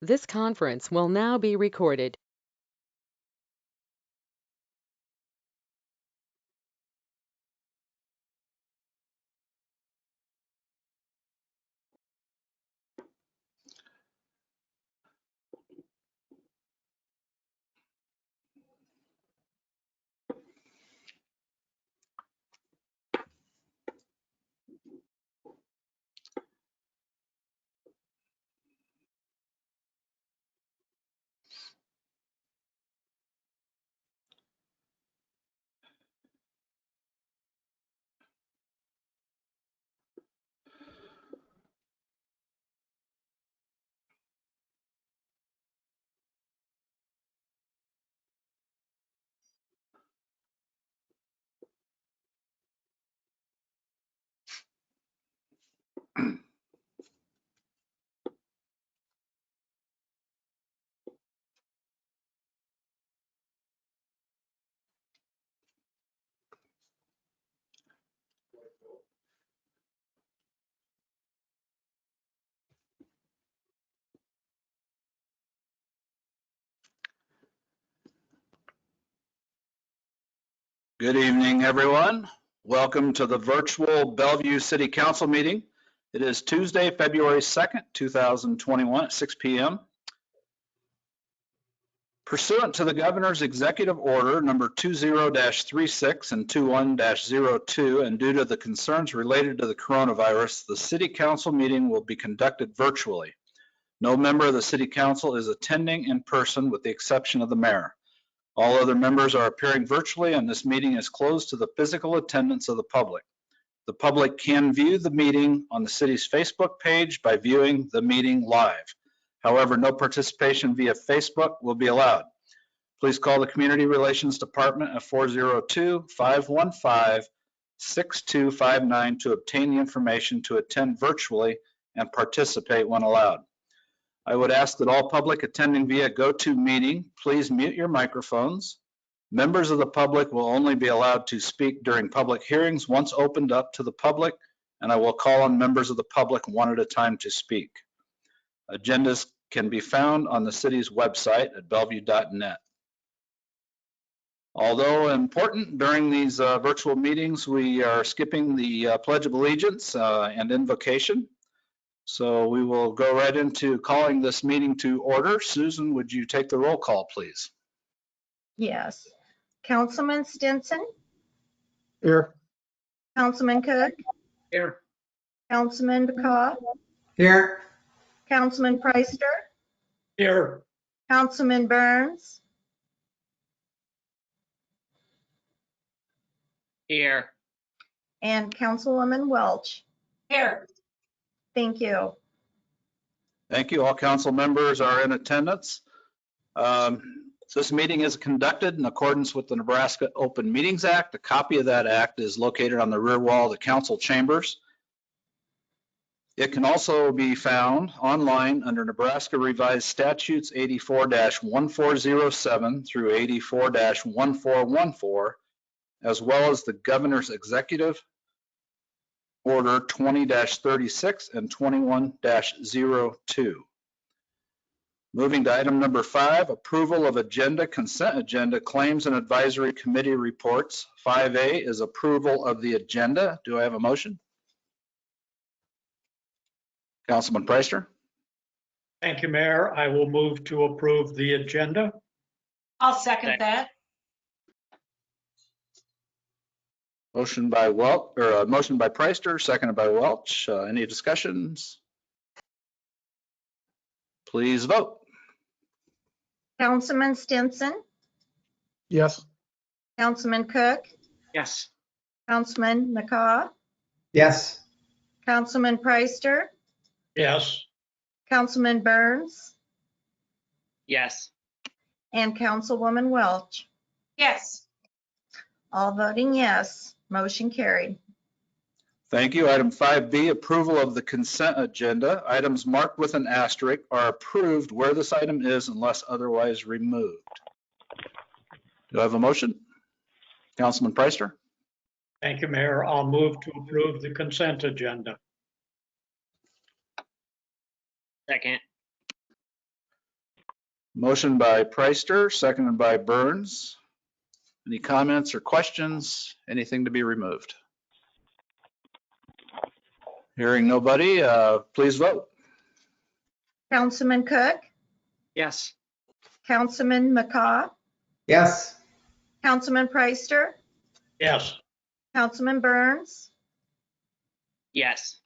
This conference will now be recorded. Good evening, everyone. Welcome to the virtual Bellevue City Council meeting. It is Tuesday, February 2nd, 2021 at 6 p.m. Pursuant to the Governor's Executive Order number 20-36 and 21-02, and due to the concerns related to the coronavirus, the City Council meeting will be conducted virtually. No member of the City Council is attending in person with the exception of the mayor. All other members are appearing virtually, and this meeting is closed to the physical attendance of the public. The public can view the meeting on the city's Facebook page by viewing the meeting live. However, no participation via Facebook will be allowed. Please call the Community Relations Department at 402-515-6259 to obtain the information to attend virtually and participate when allowed. I would ask that all public attending via GoToMeeting, please mute your microphones. Members of the public will only be allowed to speak during public hearings once opened up to the public, and I will call on members of the public one at a time to speak. Agendas can be found on the city's website at bellevue.net. Although important during these virtual meetings, we are skipping the Pledge of Allegiance and invocation. So we will go right into calling this meeting to order. Susan, would you take the roll call, please? Yes. Councilman Stinson? Here. Councilman Cook? Here. Councilman McCaw? Here. Councilman Preister? Here. Councilman Burns? Here. And Councilwoman Welch? Here. Thank you. Thank you. All council members are in attendance. This meeting is conducted in accordance with the Nebraska Open Meetings Act. A copy of that act is located on the rear wall of the council chambers. It can also be found online under Nebraska Revised Statutes 84-1407 through 84-1414, as well as the Governor's Executive Order 20-36 and 21-02. Moving to item number 5, approval of agenda, consent agenda, claims and advisory committee reports. 5A is approval of the agenda. Do I have a motion? Councilman Preister? Thank you, Mayor. I will move to approve the agenda. I'll second that. Motion by Welch, or motion by Preister, seconded by Welch. Any discussions? Please vote. Councilman Stinson? Yes. Councilman Cook? Yes. Councilman McCaw? Yes. Councilman Preister? Yes. Councilman Burns? Yes. And Councilwoman Welch? Yes. All voting yes. Motion carried. Thank you. Item 5B, approval of the consent agenda. Items marked with an asterisk are approved where this item is unless otherwise removed. Do I have a motion? Councilman Preister? Thank you, Mayor. I'll move to approve the consent agenda. Second. Motion by Preister, seconded by Burns. Any comments or questions? Anything to be removed? Hearing nobody, please vote. Councilman Cook, Yes. Councilman McCaw, Yes. Councilman Preister, Yes. Councilman Burns, Yes.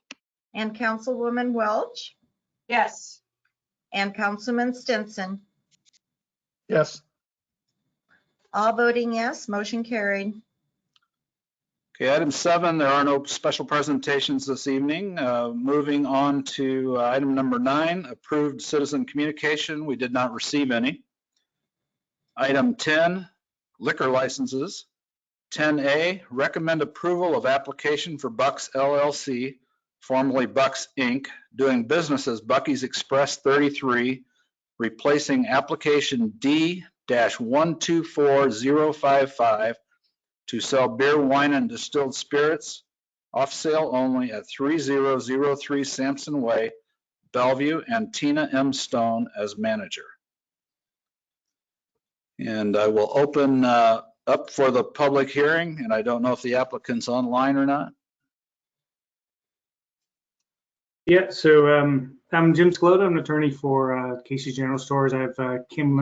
and Councilwoman Welch, Yes. and Councilman Stinson. Yes. All voting yes, motion carried. Okay, item 7, there are no special presentations this evening. Moving on to item number 9, approved citizen communication. We did not receive any. Item 10, liquor licenses. 10A, recommend approval of application for Bucks LLC, formerly Bucks Inc., doing business as Bucky's Express 33, replacing application D-124055 to sell beer, wine, and distilled spirits, off sale only at 3003 Sampson Way, Bellevue, and Tina M. Stone as manager. And I will open up for the public hearing, and I don't know if the applicant's online or not. Yeah, so I'm Jim Sclota. I'm an attorney for Casey's General Stores. I have Kim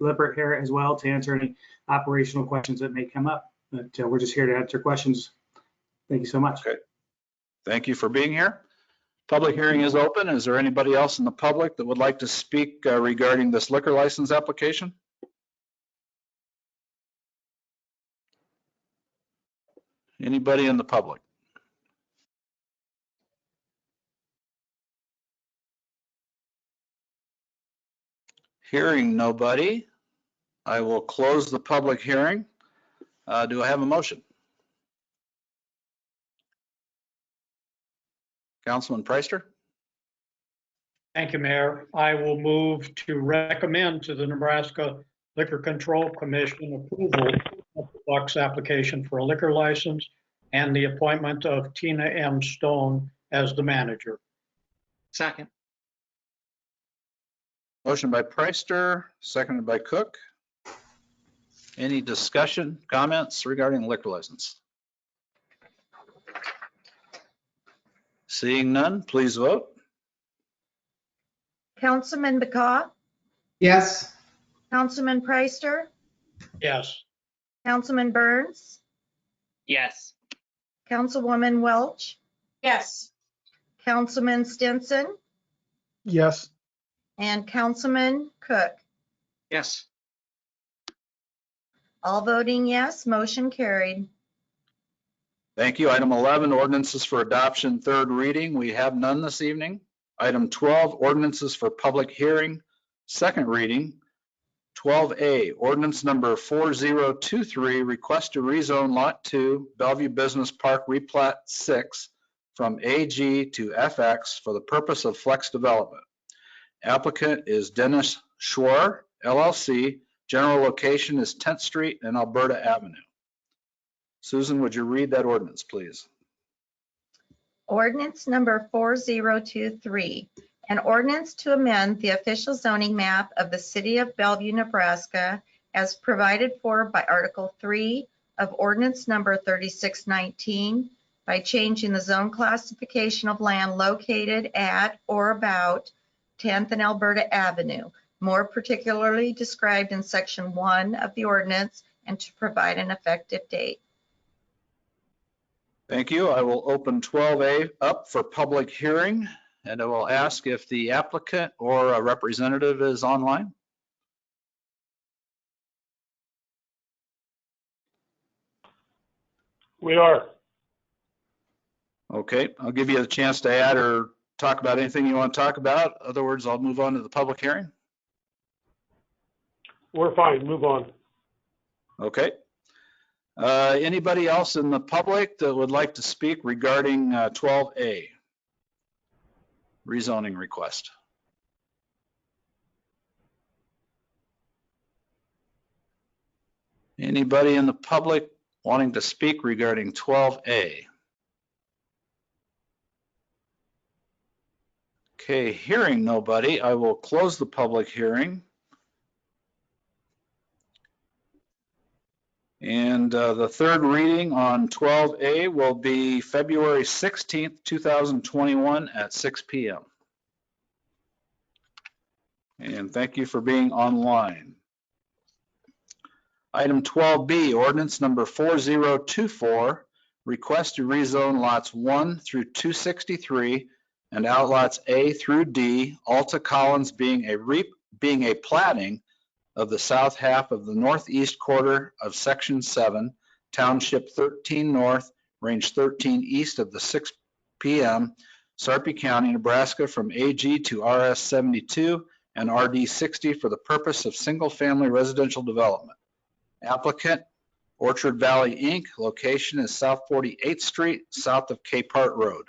Lippert here as well to answer any operational questions that may come up. But we're just here to answer questions. Thank you so much. Okay. Thank you for being here. Public hearing is open. Is there anybody else in the public that would like to speak regarding this liquor license application? Anybody in the public? Hearing nobody, I will close the public hearing. Do I have a motion? Councilman Preister? Thank you, Mayor. I will move to recommend to the Nebraska Liquor Control Commission approval of the Bucks application for a liquor license and the appointment of Tina M. Stone as the manager. Second. Motion by Preister, seconded by Cook. Any discussion, comments regarding the liquor license? Seeing none, please vote. Councilman McCaw, Yes. Councilman Preister, Yes. Councilman Burns, Yes. Councilwoman Welch, Yes. Councilman Stinson, Yes. and Councilman Cook. Yes. All voting yes, motion carried. Thank you. Item 11, ordinances for adoption, third reading. We have none this evening. Item 12, ordinances for public hearing, second reading. 12A, ordinance number 4023, request to rezone Lot 2, Bellevue Business Park Replat 6 from AG to FX for the purpose of flex development. Applicant is Dennis Schwar, LLC. General location is 10th Street and Alberta Avenue. Susan, would you read that ordinance, please? Ordinance number 4023, an ordinance to amend the official zoning map of the city of Bellevue, Nebraska, as provided for by Article 3 of ordinance number 3619 by changing the zone classification of land located at or about 10th and Alberta Avenue, more particularly described in section 1 of the ordinance, and to provide an effective date. Thank you. I will open 12A up for public hearing, and I will ask if the applicant or a representative is online. We are. Okay, I'll give you a chance to add or talk about anything you want to talk about. Other words, I'll move on to the public hearing. We're fine. Move on. Okay. Anybody else in the public that would like to speak regarding 12A? Rezoning request. Anybody in the public wanting to speak regarding 12A? Okay, hearing nobody, I will close the public hearing. And the third reading on 12A will be February 16th, 2021 at 6 p.m. And thank you for being online. Item 12B, ordinance number 4024, request to rezone lots 1 through 263 and outlots A through D, Alta Collins being a platting of the south half of the northeast quarter of Section 7, Township 13 North, Range 13 east of the 6 p.m., Sarpy County, Nebraska, from AG to RS 72 and RD 60 for the purpose of single-family residential development. Applicant, Orchard Valley, Inc. Location is South 48th Street, south of Capehart Road.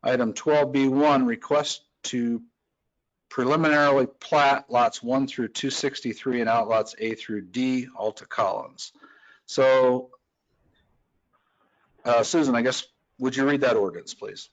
Item 12B1, request to preliminarily plat lots 1 through 263 and outlots A through D, Alta Collins. So, Susan, I guess, would you read that ordinance, please?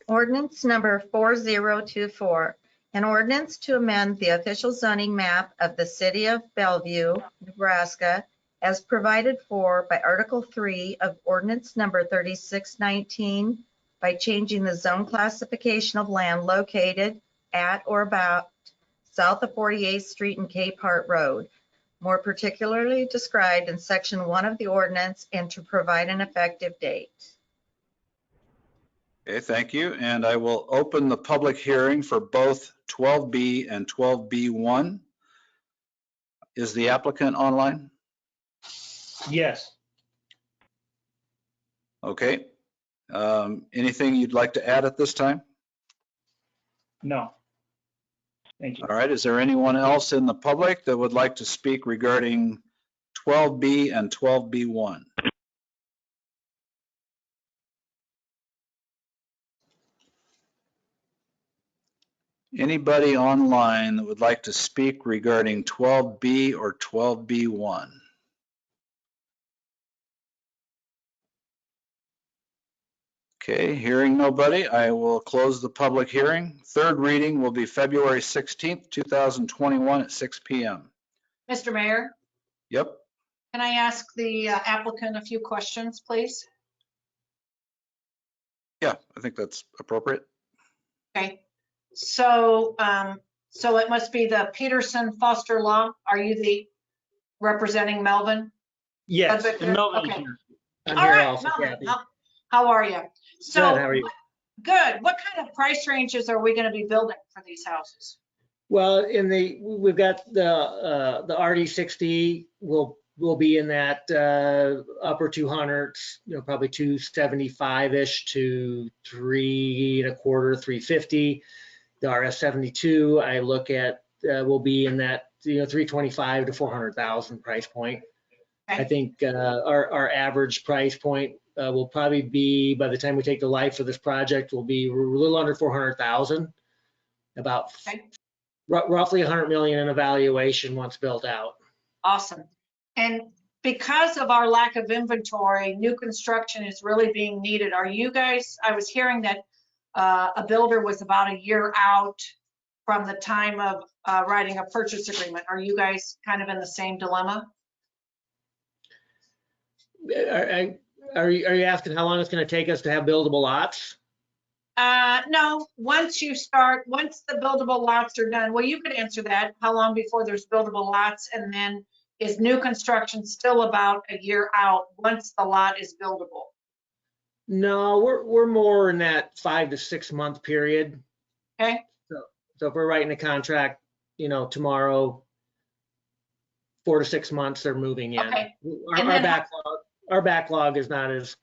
Ordinance number 4024, an ordinance to amend the official zoning map of the city of Bellevue, Nebraska, as provided for by Article 3 of Ordinance number 3619 by changing the zone classification of land located at or about south of 48th Street and Capehart Road, more particularly described in Section 1 of the ordinance, and to provide an effective date. Okay, thank you. And I will open the public hearing for both 12B and 12B1. Is the applicant online? Yes. Okay. Anything you'd like to add at this time? No. Thank you. All right. Is there anyone else in the public that would like to speak regarding 12B and 12B1? Anybody online that would like to speak regarding 12B or 12B1? Okay, hearing nobody, I will close the public hearing. Third reading will be February 16th, 2021 at 6 p.m. Mr. Mayor, Yep. can I ask the applicant a few questions, please? Yeah, I think that's appropriate. Okay. So, so it must be the Peterson Foster Law. Are you the representing Melvin? Yes. Husband? And Melvin is Okay. here. I'm All here right, also, Melvin, Kathy. how are you? So, Good, how are you? Good. What kind of price ranges are we going to be building for these houses? Well, we've got the RD60 will be in that upper 200s, probably 275-ish to 3.25, 350. The RS72 I look at will be in that 325 to 400,000 price point. Okay. I think our average price point will probably be, by the time we take the life of this project, will be a little under 400,000, about Okay. roughly 100 million in evaluation once built out. Awesome. And because of our lack of inventory, new construction is really being needed. Are you guys, I was hearing that a builder was about a year out from the time of writing a purchase agreement. Are you guys kind of in the same dilemma? Are you asking how long it's going to take us to have buildable lots? No, once the buildable lots are done, well, you could answer that. How long before there's buildable lots? And then is new construction still about a year out once the lot is buildable? No, we're more in that 5 to 6 month period. Okay. So if we're writing a contract, tomorrow, 4 to 6 months, they're moving in. Okay. Our backlog is not as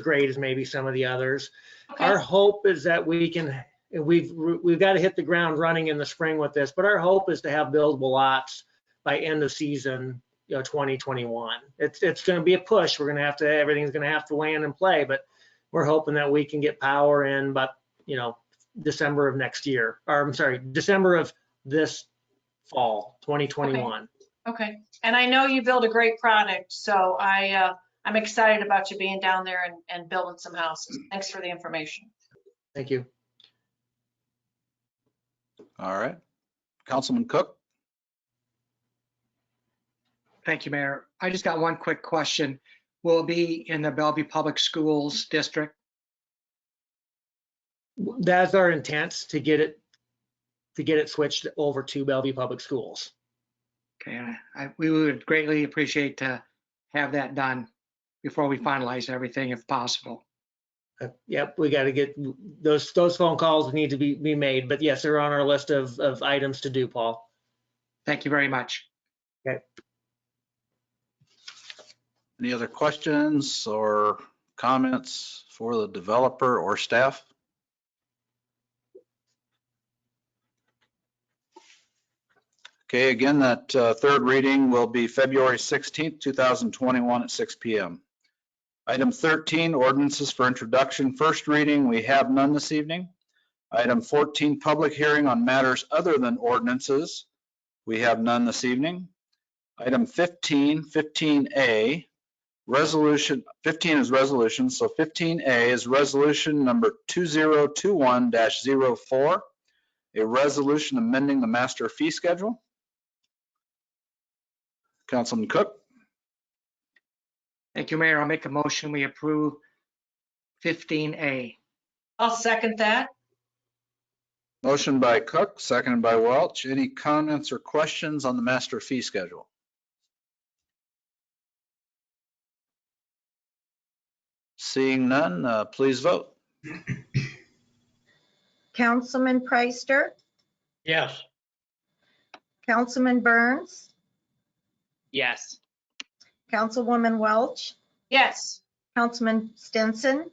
great as maybe some of the others. Okay. Our hope is that we've got to hit the ground running in the spring with this, but our hope is to have buildable lots by end of season, 2021. It's going to be a push. Everything's going to have to land and play, but we're hoping that we can get power in, but December of next year, or I'm sorry, December of this fall, 2021. Okay. And I know you build a great product, so I'm excited about you being down there and building some houses. Thanks for the information. Thank you. All right. Councilman Cook? Thank you, Mayor. I just got one quick question. Will it be in the Bellevue Public Schools district? That's our intent, to get it switched over to Bellevue Public Schools. Okay, we would greatly appreciate to have that done before we finalize everything if possible. Yep, we got to get those phone calls need to be made, but yes, they're on our list of items to do, Paul. Thank you very much. Okay. Any other questions or comments for the developer or staff? Okay, again, that third reading will be February 16th, 2021 at 6 p.m. Item 13, ordinances for introduction. First reading, we have none this evening. Item 14, public hearing on matters other than ordinances. We have none this evening. Item 15, 15A, resolution, 15 is resolution, so 15A is resolution number 2021-04, a resolution amending the master fee schedule. Councilman Cook? Thank you, Mayor. I'll make a motion. We approve 15A. I'll second that. Motion by Cook, seconded by Welch. Any comments or questions on the master fee schedule? Seeing none, please vote. Councilman Preister, Yes. Councilman Burns, Yes. Councilwoman Welch, Yes. Councilman Stinson,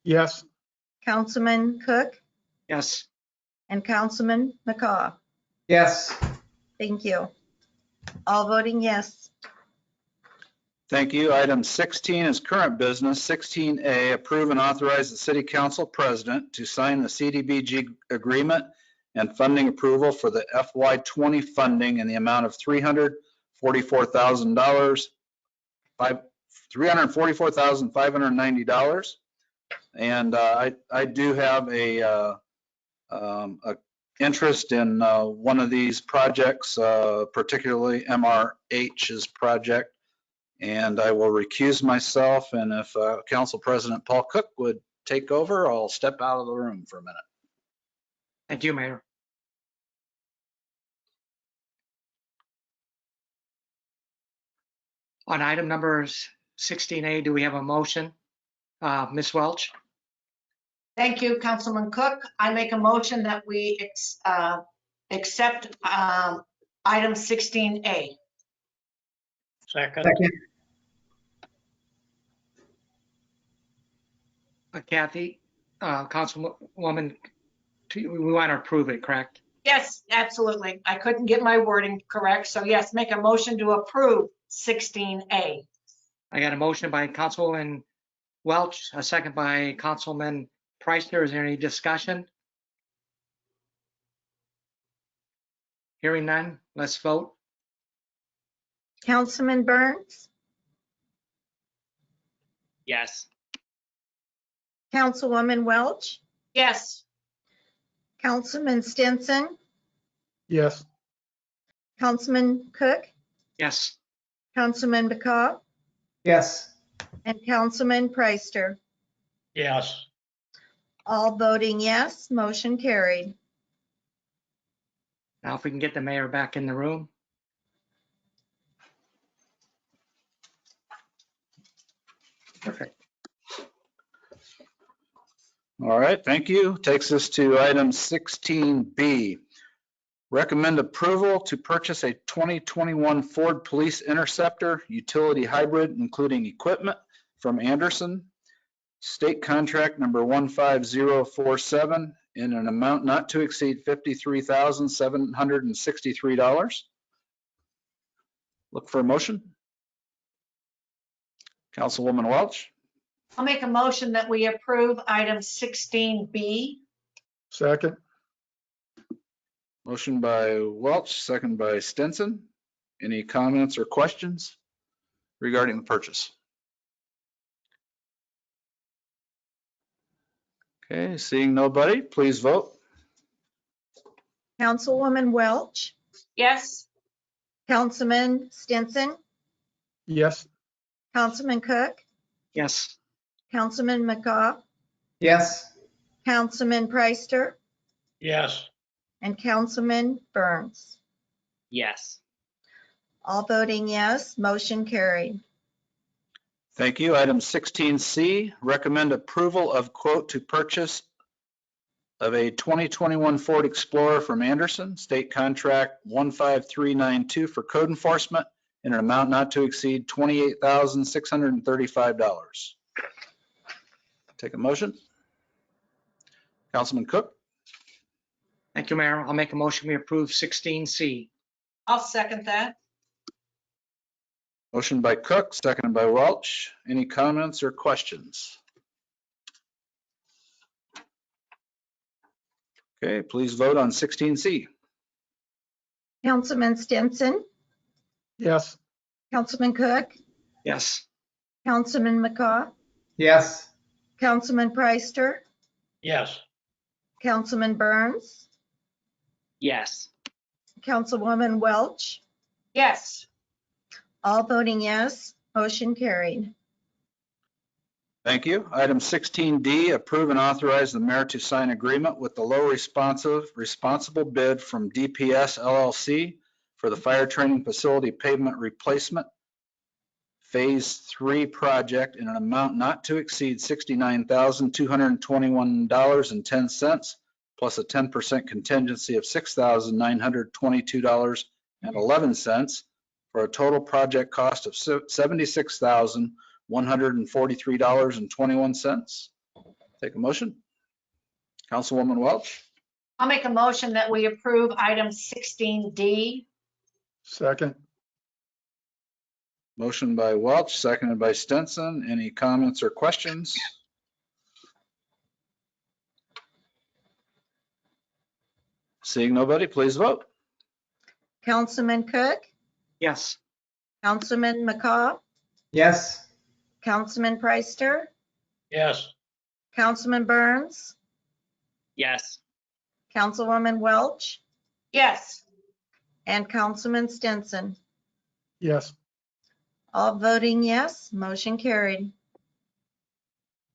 Yes. Councilman Cook, Yes. and Councilman McCaw. Yes. Thank you. All voting yes. Thank you. Item 16 is current business. 16A, approve and authorize the City Council President to sign the CDBG agreement and funding approval for the FY20 funding in the amount of $344,590. And I do have a interest in one of these projects, particularly MRH's project. And I will recuse myself. And if Council President Paul Cook would take over, I'll step out of the room for a minute. Thank you, Mayor. On item number 16A, do we have a motion? Ms. Welch? Thank you, Councilman Cook. I make a motion that we accept item 16A. Second. Kathy, Councilwoman, we want to approve it, correct? Yes, absolutely. I couldn't get my wording correct. So yes, make a motion to approve 16A. I got a motion by Councilwoman Welch, a second by Councilman Preister. Is there any discussion? Hearing none, let's vote. Councilman Burns, Yes. Councilwoman Welch, Yes. Councilman Stinson, Yes. Councilman Cook, Yes. Councilman McCaw, Yes. and Councilman Preister. Yes. All voting yes, motion carried. Now if we can get the mayor back in the room. Perfect. All right, thank you. Takes us to item 16B. Recommend approval to purchase a 2021 Ford Police Interceptor utility hybrid, including equipment from Anderson. State contract number 15047 in an amount not to exceed $53,763. Look for a motion. Councilwoman Welch. I'll make a motion that we approve item 16B. Second. Motion by Welch, second by Stinson. Any comments or questions regarding the purchase? Okay, seeing nobody, please vote. Councilwoman Welch, Yes. Councilman Stinson, Yes. Councilman Cook, Yes. Councilman McCaw, Yes. Councilman Preister, Yes. and Councilman Burns. Yes. All voting yes, motion carried. Thank you. Item 16C, recommend approval of quote to purchase of a 2021 Ford Explorer from Anderson, state contract 15392 for code enforcement in an amount not to exceed $28,635. Take a motion. Councilman Cook, Thank you, Mayor. I'll make a motion we approve 16C. I'll second that. motion by Cook, seconded by Welch. Any comments or questions? Okay, please vote on 16C. Councilman Stinson, Yes. Councilman Cook, Yes. Councilman McCaw, Yes. Councilman Preister, Yes. Councilman Burns, Yes. Councilwoman Welch, Yes. all voting yes, motion carried. Thank you. Item 16D, approve and authorize the mayor to sign agreement with the low responsible bid from DPS LLC for the fire training facility pavement replacement Phase 3 project in an amount not to exceed $69,221.10 plus a 10% contingency of $6,922.11 for a total project cost of $76,143.21. Take a motion. Councilwoman Welch, I'll make a motion that we approve item 16D. Second. motion by Welch, seconded by Stinson. Any comments or questions? Seeing nobody, please vote. Councilman Cook, Yes. Councilman McCaw, Yes. Councilman Preister, Yes. Councilman Burns, Yes. Councilwoman Welch, Yes. and Councilman Stinson. Yes. All voting yes, motion carried.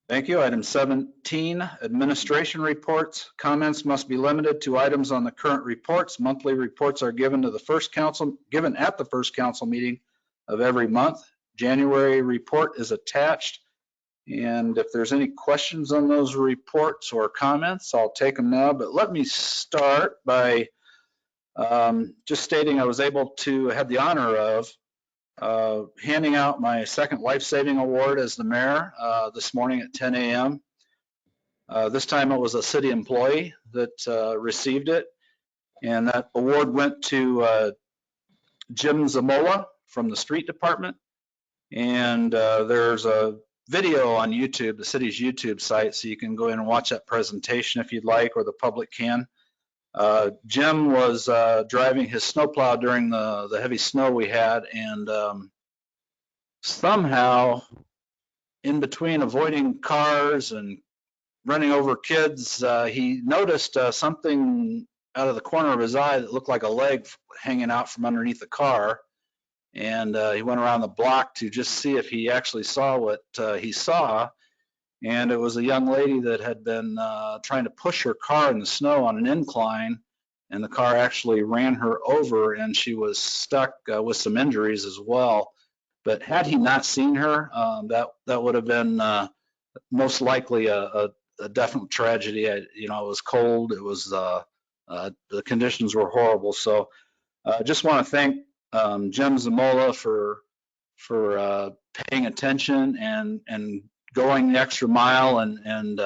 Thank you. Item 17, administration reports. Comments must be limited to items on the current reports. Monthly reports are given at the first council meeting of every month. January report is attached. And if there's any questions on those reports or comments, I'll take them now. But let me start by just stating I was able to have the honor of handing out my second life-saving award as the mayor this morning at 10 a.m. This time it was a city employee that received it. And that award went to Jim Zamola from the street department. And there's a video on YouTube, the city's YouTube site, so you can go in and watch that presentation if you'd like, or the public can. Jim was driving his snowplow during the heavy snow we had, and somehow in between avoiding cars and running over kids, he noticed something out of the corner of his eye that looked like a leg hanging out from underneath the car. And he went around the block to just see if he actually saw what he saw. And it was a young lady that had been trying to push her car in the snow on an incline, and the car actually ran her over, and she was stuck with some injuries as well. But had he not seen her, that would have been most likely a definite tragedy. It was cold. It was the conditions were horrible. So I just want to thank Jim Zamola for paying attention and going the extra mile and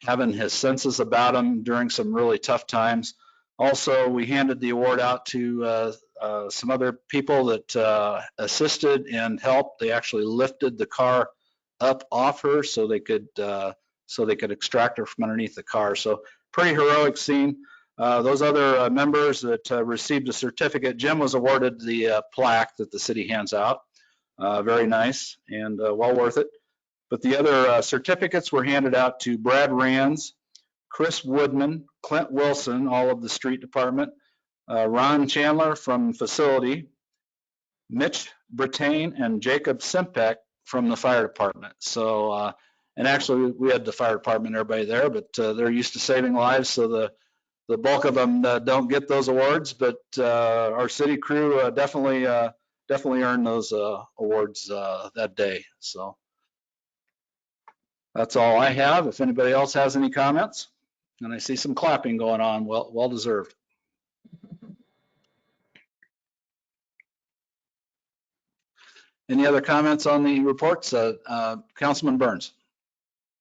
having his senses about him during some really tough times. Also, we handed the award out to some other people that assisted and helped. They actually lifted the car up off her so they could extract her from underneath the car. So pretty heroic scene. Those other members that received a certificate, Jim was awarded the plaque that the city hands out. Very nice and well worth it. But the other certificates were handed out to Brad Rands, Chris Woodman, Clint Wilson, all of the street department, Ron Chandler from facility, Mitch Brittain and Jacob Simpek from the fire department. So, and actually we had the fire department, everybody there, but they're used to saving lives. So the bulk of them don't get those awards, but our city crew definitely earned those awards that day. So that's all I have. If anybody else has any comments, and I see some clapping going on, well deserved. Any other comments on the reports? Councilman Burns.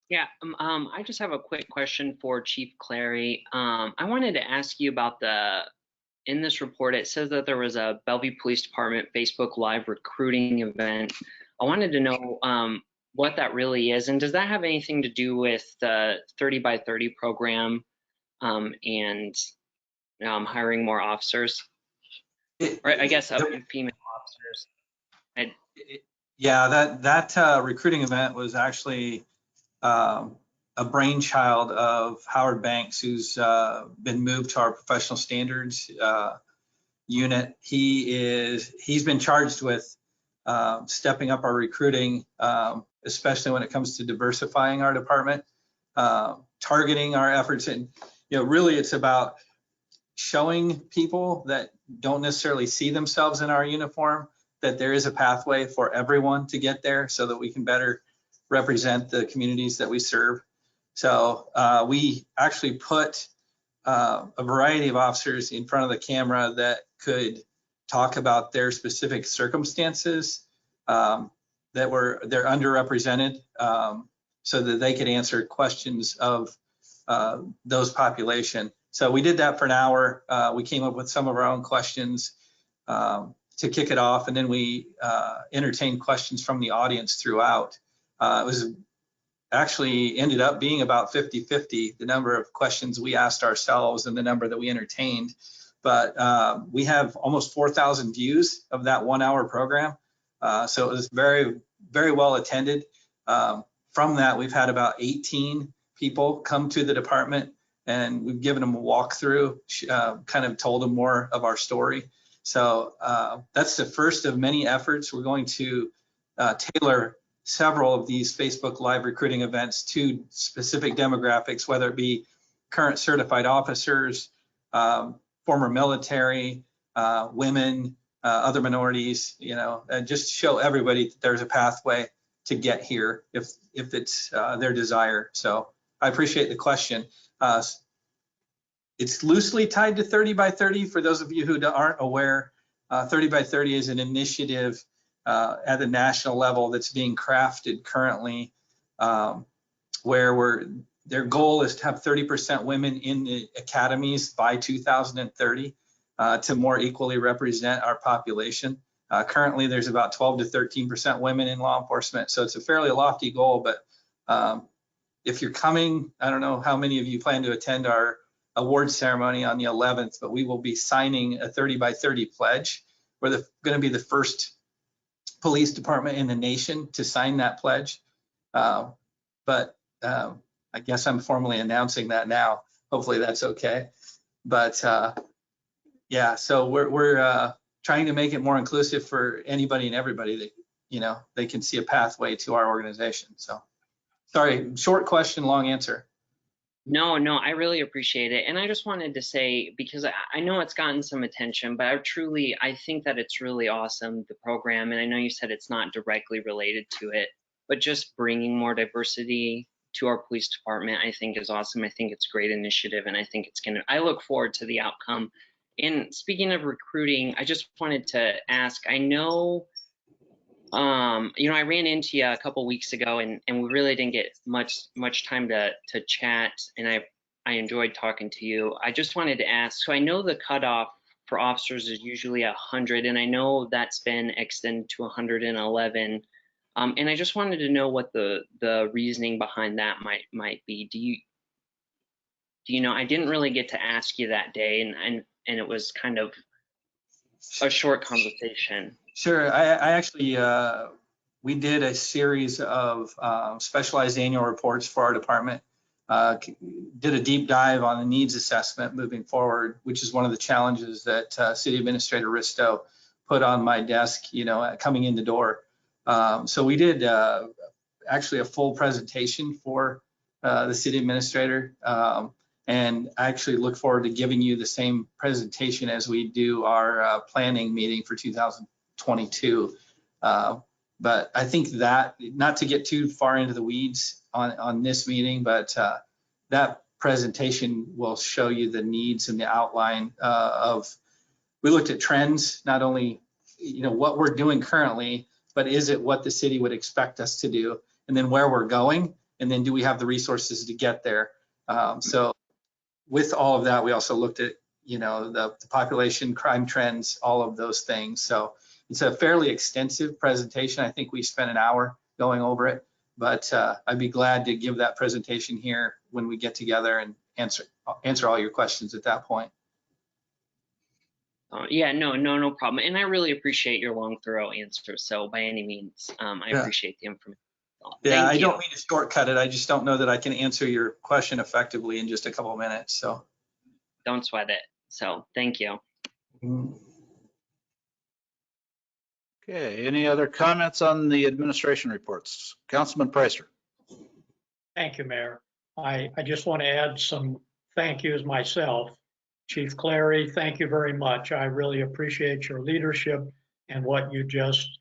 Yeah, I just have a quick question for Chief Clary. I wanted to ask you about in this report, it says that there was a Bellevue Police Department Facebook Live recruiting event. I wanted to know what that really is, and does that have anything to do with the 30 by 30 program and hiring more officers? Or I guess female officers. Yeah, that recruiting event was actually a brainchild of Howard Banks, who's been moved to our professional standards unit. He's been charged with stepping up our recruiting, especially when it comes to diversifying our department, targeting our efforts, and really it's about showing people that don't necessarily see themselves in our uniform that there is a pathway for everyone to get there, so that we can better represent the communities that we serve. So we actually put a variety of officers in front of the camera that could talk about their specific circumstances, that they're underrepresented, so that they could answer questions of those population. So we did that for an hour. We came up with some of our own questions to kick it off, and then we entertained questions from the audience throughout. It was actually ended up being about 50-50, the number of questions we asked ourselves and the number that we entertained. But we have almost 4,000 views of that 1 hour program. So it was very, very well attended. From that, we've had about 18 people come to the department, and we've given them a walkthrough, kind of told them more of our story. So that's the first of many efforts. We're going to tailor several of these Facebook Live recruiting events to specific demographics, whether it be current certified officers, former military, women, other minorities, and just show everybody that there's a pathway to get here if it's their desire. So I appreciate the question. It's loosely tied to 30 by 30. For those of you who aren't aware, 30 by 30 is an initiative at the national level that's being crafted currently, where their goal is to have 30% women in the academies by 2030 to more equally represent our population. Currently, there's about 12 to 13% women in law enforcement, so it's a fairly lofty goal. But if you're coming, I don't know how many of you plan to attend our award ceremony on the 11th, but we will be signing a 30 by 30 pledge. We're going to be the first police department in the nation to sign that pledge. But I guess I'm formally announcing that now. Hopefully that's okay. But yeah, so we're trying to make it more inclusive for anybody and everybody that, they can see a pathway to our organization. So sorry, short question, long answer. No, I really appreciate it. And I just wanted to say, because I know it's gotten some attention, but I think that it's really awesome, the program. And I know you said it's not directly related to it, but just bringing more diversity to our police department, I think is awesome. I think it's a great initiative, and I think I look forward to the outcome. And speaking of recruiting, I just wanted to ask, I know, I ran into you a couple weeks ago, and we really didn't get much time to chat, and I enjoyed talking to you. I just wanted to ask, so I know the cutoff for officers is usually 100, and I know that's been extended to 111. And I just wanted to know what the reasoning behind that might be. Do you know? I didn't really get to ask you that day, and it was kind of a short conversation. Sure. I actually, we did a series of specialized annual reports for our department did a deep dive on the needs assessment moving forward, which is one of the challenges that City Administrator Risto put on my desk, coming in the door. So we did actually a full presentation for the City Administrator. And I actually look forward to giving you the same presentation as we do our planning meeting for 2022. But I think that, not to get too far into the weeds on this meeting, but that presentation will show you the needs and the outline we looked at trends, not only what we're doing currently, but is it what the city would expect us to do, and then where we're going, and then do we have the resources to get there. So with all of that, we also looked at the population, crime trends, all of those things. So it's a fairly extensive presentation. I think we spent an hour going over it, but I'd be glad to give that presentation here when we get together and answer all your questions at that point. Yeah, no problem. And I really appreciate your long, thorough answer. So by any means, I appreciate the information. Yeah, I don't mean to shortcut it. I just don't know that I can answer your question effectively in just a couple of minutes. So don't sweat it. So thank you. Okay, any other comments on the administration reports? Councilman Preister. Thank you, Mayor. I just want to add some thank yous myself. Chief Clary, thank you very much. I really appreciate your leadership and what you just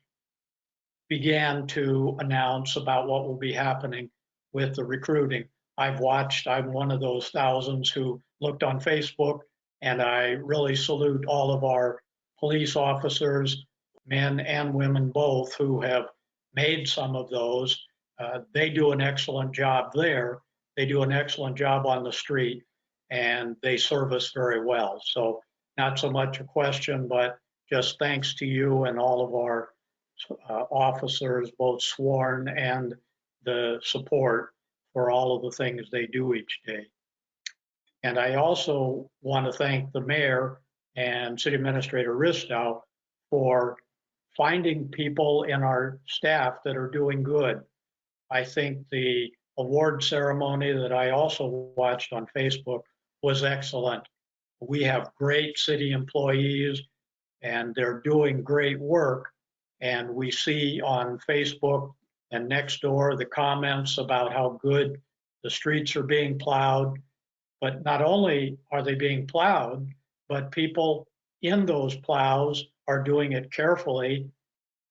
began to announce about what will be happening with the recruiting. I'm one of those thousands who looked on Facebook, and I really salute all of our police officers, men and women both, who have made some of those. They do an excellent job there. They do an excellent job on the street, and they serve us very well. So not so much a question, but just thanks to you and all of our officers, both sworn and the support, for all of the things they do each day. And I also want to thank the mayor and City Administrator Ristow for finding people in our staff that are doing good. I think the award ceremony that I also watched on Facebook was excellent. We have great city employees and they're doing great work. And we see on Facebook and Nextdoor the comments about how good the streets are being plowed. But not only are they being plowed, but people in those plows are doing it carefully.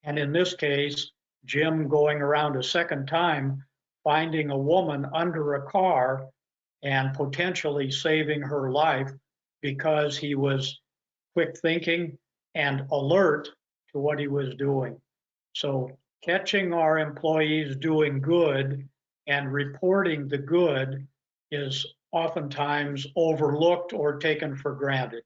And in this case, Jim going around a second time, finding a woman under a car and potentially saving her life because he was quick thinking and alert to what he was doing. So catching our employees doing good and reporting the good is oftentimes overlooked or taken for granted.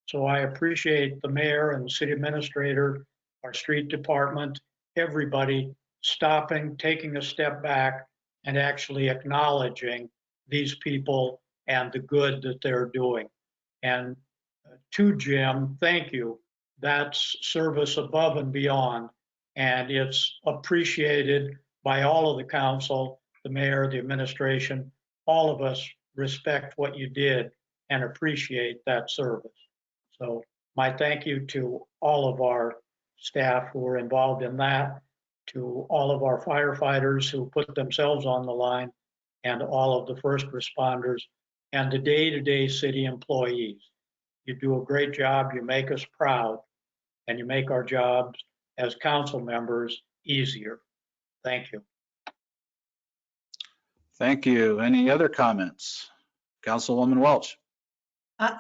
So I appreciate the mayor and the city administrator, our street department, everybody stopping, taking a step back, and actually acknowledging these people and the good that they're doing. And to Jim, thank you. That's service above and beyond. And it's appreciated by all of the council, the mayor, the administration. All of us respect what you did and appreciate that service. So my thank you to all of our staff who were involved in that, to all of our firefighters who put themselves on the line, and all of the first responders and the day-to-day city employees. You do a great job, you make us proud, and you make our jobs as council members easier. Thank you. Thank you. Any other comments? Councilwoman Welch.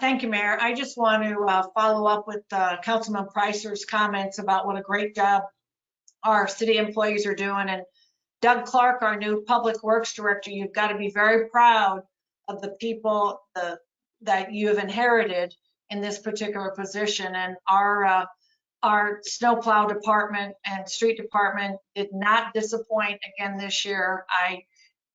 Thank you, Mayor. I just want to follow up with Councilman Preiser's comments about what a great job our city employees are doing. And Doug Clark, our new Public Works Director, you've got to be very proud of the people that you have inherited in this particular position. And our snowplow department and street department did not disappoint again this year.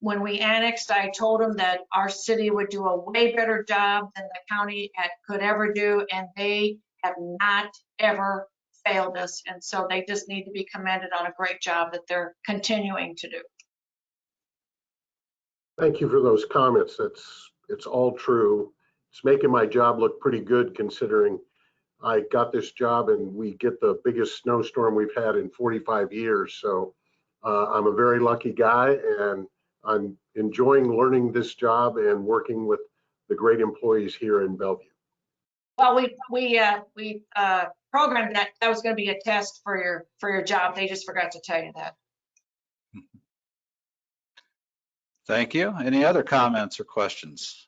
When we annexed, I told them that our city would do a way better job than the county could ever do, and they have not ever failed us. And so they just need to be commended on a great job that they're continuing to do. Thank you for those comments. It's all true. It's making my job look pretty good considering I got this job and we get the biggest snowstorm we've had in 45 years. So I'm a very lucky guy and I'm enjoying learning this job and working with the great employees here in Bellevue. Well, we programmed that was going to be a test for your job. They just forgot to tell you that. Thank you. Any other comments or questions?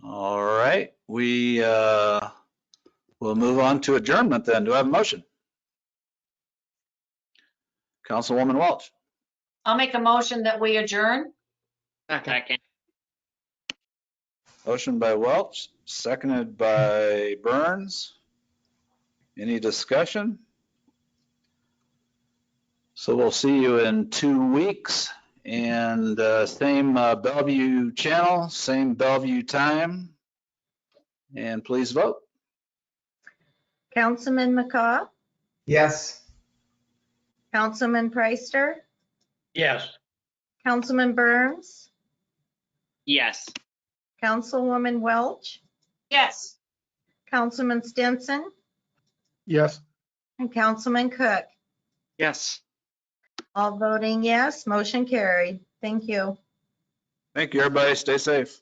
All right, we will move on to adjournment then. Do I have a motion? Councilwoman Welch. I'll make a motion that we adjourn. Second. Motion by Welch, seconded by Burns. Any discussion? So we'll see you in 2 weeks and same Bellevue channel, same Bellevue time. And please vote. Councilman McCaw, Yes. Councilman Preister, Yes. Councilman Burns, Yes. Councilwoman Welch, Yes. Councilman Stinson, Yes. and Councilman Cook. Yes. All voting yes, motion carried. Thank you. Thank you, everybody. Stay safe.